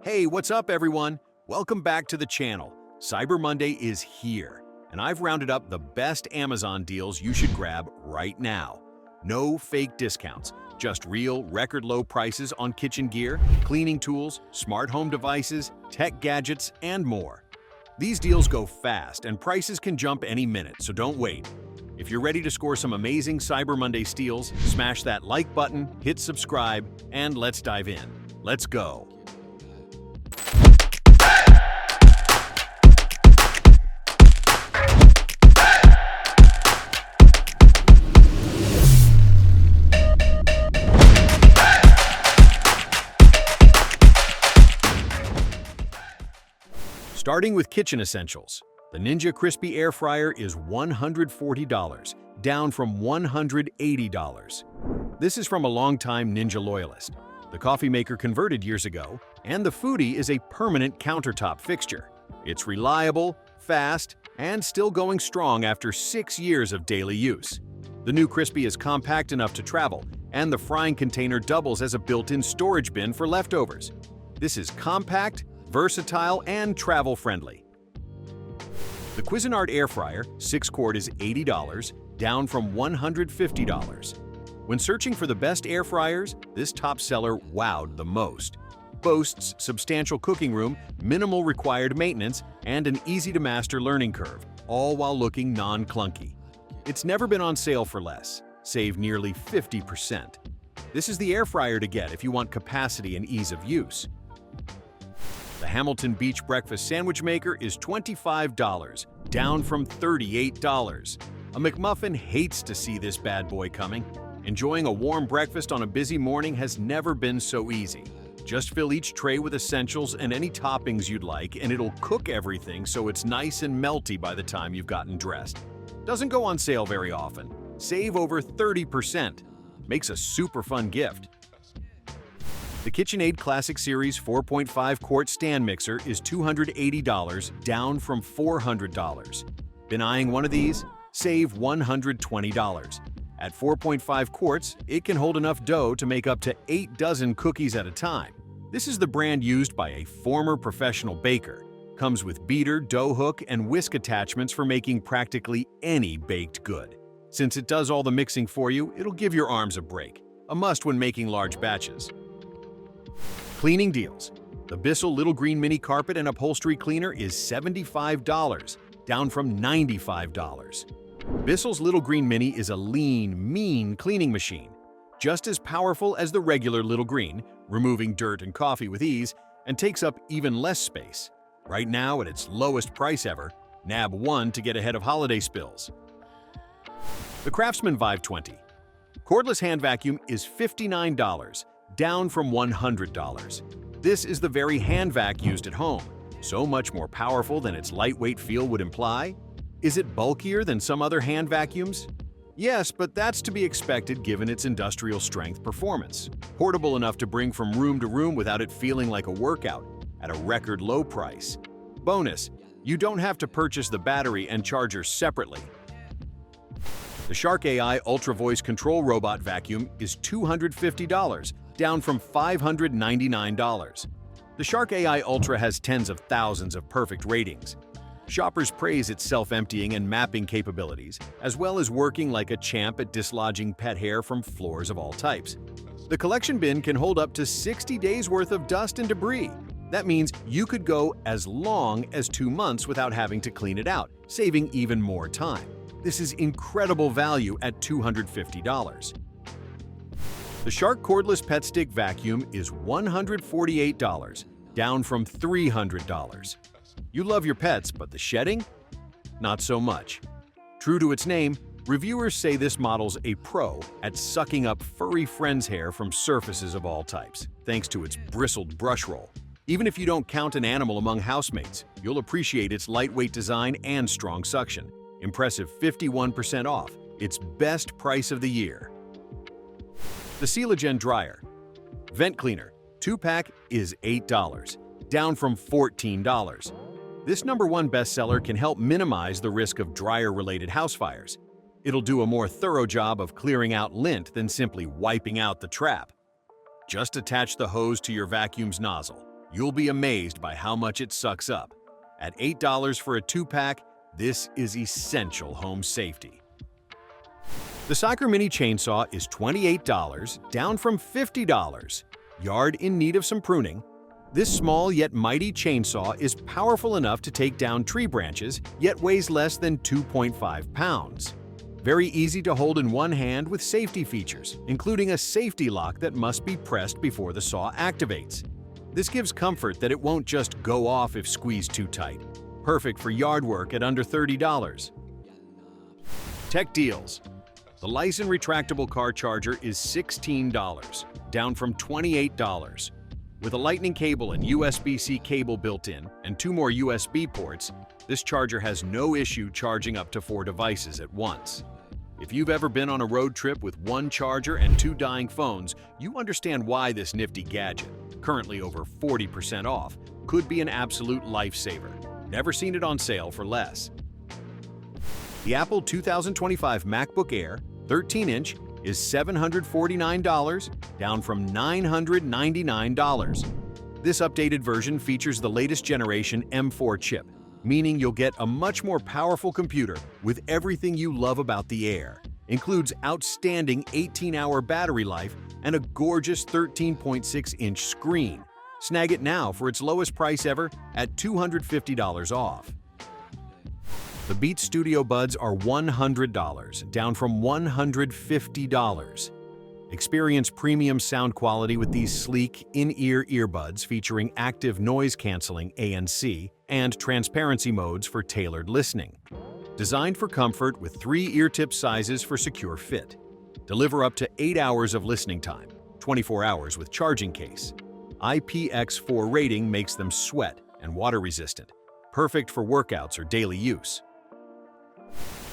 Hey, what's up everyone? Welcome back to the channel. Cyber Monday is here, and I've rounded up the best Amazon deals you should grab right now. No fake discounts, just real record low prices on kitchen gear, cleaning tools, smart home devices, tech gadgets, and more. These deals go fast and prices can jump any minute, so don't wait. If you're ready to score some amazing Cyber Monday steals, smash that like button, hit subscribe, and let's dive in. Let's go. Starting with kitchen essentials, the Ninja Crispi Air Fryer is $140, down from $180. This is from a longtime Ninja loyalist. The coffee maker converted years ago, and the Foodie is a permanent countertop fixture. It's reliable, fast, and still going strong after 6 years of daily use. The new Crispi is compact enough to travel, and the frying container doubles as a built-in storage bin for leftovers. This is compact, versatile, and travel-friendly. The Cuisinart Air Fryer 6-quart is $80, down from $150. When searching for the best air fryers, this top seller wowed the most. Boasts substantial cooking room, minimal required maintenance, and an easy-to-master learning curve, all while looking non-clunky. It's never been on sale for less. Save nearly 50%. This is the air fryer to get if you want capacity and ease of use. The Hamilton Beach Breakfast Sandwich Maker is $25, down from $38. A McMuffin hates to see this bad boy coming. Enjoying a warm breakfast on a busy morning has never been so easy. Just fill each tray with essentials and any toppings you'd like, and it'll cook everything so it's nice and melty by the time you've gotten dressed. Doesn't go on sale very often. Save over 30%. Makes a super fun gift. The KitchenAid Classic Series 4.5-quart stand mixer is $280, down from $400. Been eyeing one of these? Save $120. At 4.5 quarts, it can hold enough dough to make up to 8 dozen cookies at a time. This is the brand used by a former professional baker. Comes with beater, dough hook, and whisk attachments for making practically any baked good. Since it does all the mixing for you, it'll give your arms a break. A must when making large batches. Cleaning deals. The Bissell Little Green Mini Carpet and Upholstery Cleaner is $75, down from $95. Bissell's Little Green Mini is a lean, mean cleaning machine. Just as powerful as the regular Little Green, removing dirt and coffee with ease, and takes up even less space. Right now, at its lowest price ever, nab one to get ahead of holiday spills. The Craftsman Vive 20. Cordless hand vacuum is $59, down from $100. This is the very hand vac used at home, so much more powerful than its lightweight feel would imply. Is it bulkier than some other hand vacuums? Yes, but that's to be expected given its industrial strength performance. Portable enough to bring from room to room without it feeling like a workout, at a record low price. Bonus, you don't have to purchase the battery and charger separately. The Shark AI Ultra Voice Control Robot Vacuum is $250, down from $599. The Shark AI Ultra has tens of thousands of perfect ratings. Shoppers praise its self-emptying and mapping capabilities, as well as working like a champ at dislodging pet hair from floors of all types. The collection bin can hold up to 60 days worth of dust and debris. That means you could go as long as 2 months without having to clean it out, saving even more time. This is incredible value at $250. The Shark Cordless Pet Stick Vacuum is $148, down from $300. You love your pets, but the shedding? Not so much. True to its name, reviewers say this model's a pro at sucking up furry friends' hair from surfaces of all types, thanks to its bristled brush roll. Even if you don't count an animal among housemates, you'll appreciate its lightweight design and strong suction. Impressive 51% off, its best price of the year. The Sealogen Dryer. Vent Cleaner, 2-pack is $8, down from $14. This #1 bestseller can help minimize the risk of dryer-related house fires. It'll do a more thorough job of clearing out lint than simply wiping out the trap. Just attach the hose to your vacuum's nozzle. You'll be amazed by how much it sucks up. At $8 for a 2-pack, this is essential home safety. The Cycler Mini Chainsaw is $28, down from $50. Yard in need of some pruning? This small yet mighty chainsaw is powerful enough to take down tree branches, yet weighs less than 2.5 pounds. Very easy to hold in one hand with safety features, including a safety lock that must be pressed before the saw activates. This gives comfort that it won't just go off if squeezed too tight. Perfect for yard work at under $30. Tech deals. The Lysen retractable car charger is $16, down from $28. With a lightning cable and USB-C cable built in and 2 more USB ports, this charger has no issue charging up to 4 devices at once. If you've ever been on a road trip with 1 charger and 2 dying phones, you understand why this nifty gadget, currently over 40% off, could be an absolute lifesaver. Never seen it on sale for less. The Apple 2025 MacBook Air 13-inch is $749, down from $999. This updated version features the latest generation M4 chip, meaning you'll get a much more powerful computer with everything you love about the Air. Includes outstanding 18-hour battery life and a gorgeous 13.6-inch screen. Snag it now for its lowest price ever at $250 off. The Beats Studio Buds are $100, down from $150. Experience premium sound quality with these sleek, in-ear earbuds featuring active noise-canceling ANC and transparency modes for tailored listening. Designed for comfort with 3 ear tip sizes for secure fit. Deliver up to 8 hours of listening time, 24 hours with charging case. IPX4 rating makes them sweat and water-resistant, perfect for workouts or daily use.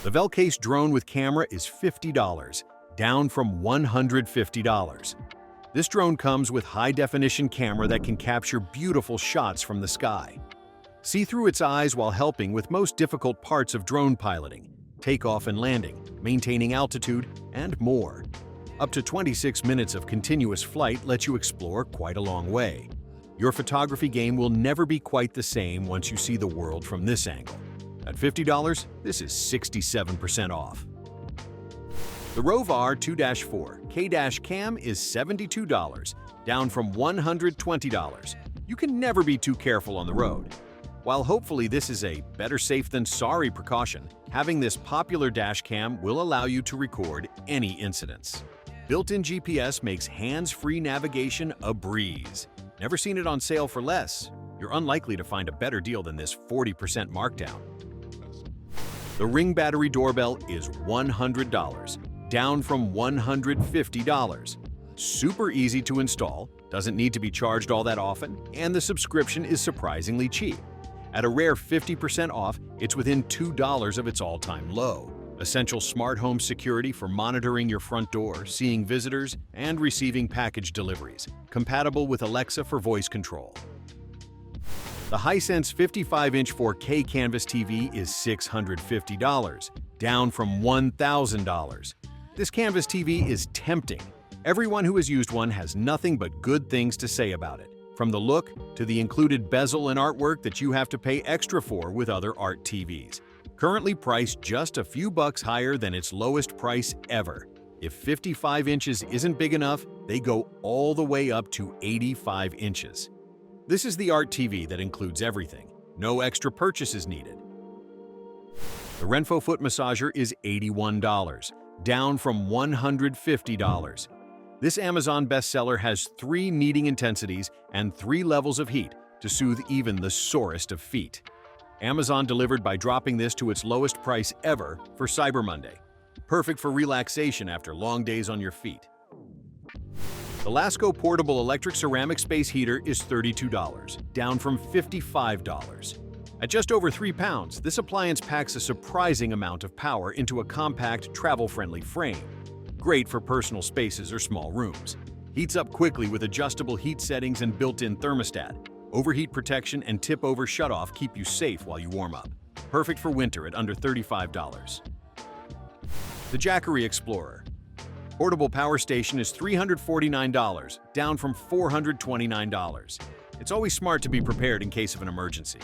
The Velcase drone with camera is $50, down from $150. This drone comes with high-definition camera that can capture beautiful shots from the sky. See through its eyes while helping with most difficult parts of drone piloting, takeoff and landing, maintaining altitude, and more. Up to 26 minutes of continuous flight lets you explore quite a long way. Your photography game will never be quite the same once you see the world from this angle. At $50, this is 67% off. The Rove R2-4 K-Cam is $72, down from $120. You can never be too careful on the road. While hopefully this is a better safe than sorry precaution, having this popular dash cam will allow you to record any incidents. Built-in GPS makes hands-free navigation a breeze. Never seen it on sale for less. You're unlikely to find a better deal than this 40% markdown. The Ring battery doorbell is $100, down from $150. Super easy to install, doesn't need to be charged all that often, and the subscription is surprisingly cheap. At a rare 50% off, it's within $2 of its all-time low. Essential smart home security for monitoring your front door, seeing visitors, and receiving package deliveries. Compatible with Alexa for voice control. The Hisense 55-inch 4K Canvas TV is $650, down from $1,000. This Canvas TV is tempting. Everyone who has used one has nothing but good things to say about it, from the look to the included bezel and artwork that you have to pay extra for with other art TVs. Currently priced just a few bucks higher than its lowest price ever. If 55 inches isn't big enough, they go all the way up to 85 inches. This is the art TV that includes everything. No extra purchases needed. The Renpho foot massager is $81, down from $150. This Amazon bestseller has 3 kneading intensities and 3 levels of heat to soothe even the sorest of feet. Amazon delivered by dropping this to its lowest price ever for Cyber Monday. Perfect for relaxation after long days on your feet. The Lasko Portable Electric Ceramic Space Heater is $32, down from $55. At just over 3 pounds, this appliance packs a surprising amount of power into a compact, travel-friendly frame. Great for personal spaces or small rooms. Heats up quickly with adjustable heat settings and built-in thermostat. Overheat protection and tip-over shutoff keep you safe while you warm up. Perfect for winter at under $35. The Jackery Explorer. Portable power station is $349, down from $429. It's always smart to be prepared in case of an emergency.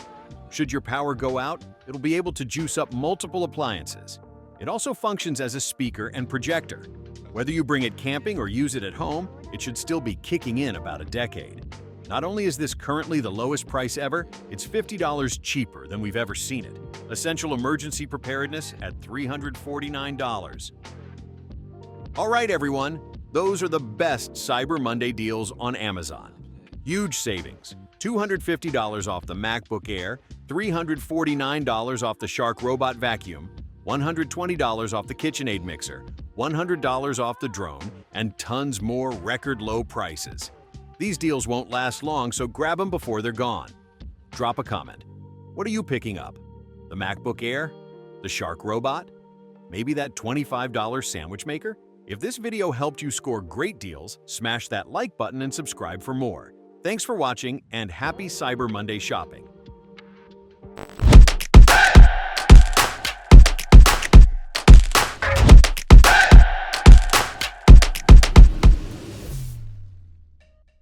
Should your power go out, it'll be able to juice up multiple appliances. It also functions as a speaker and projector. Whether you bring it camping or use it at home, it should still be kicking in about a decade. Not only is this currently the lowest price ever, it's $50 cheaper than we've ever seen it. Essential emergency preparedness at $349. All right, everyone, those are the best Cyber Monday deals on Amazon. Huge savings. $250 off the MacBook Air, $349 off the Shark Robot Vacuum, $120 off the KitchenAid mixer, $100 off the drone, and tons more record low prices. These deals won't last long, so grab them before they're gone. Drop a comment. What are you picking up? The MacBook Air? The Shark Robot? Maybe that $25 sandwich maker? If this video helped you score great deals, smash that like button and subscribe for more. Thanks for watching and happy Cyber Monday shopping.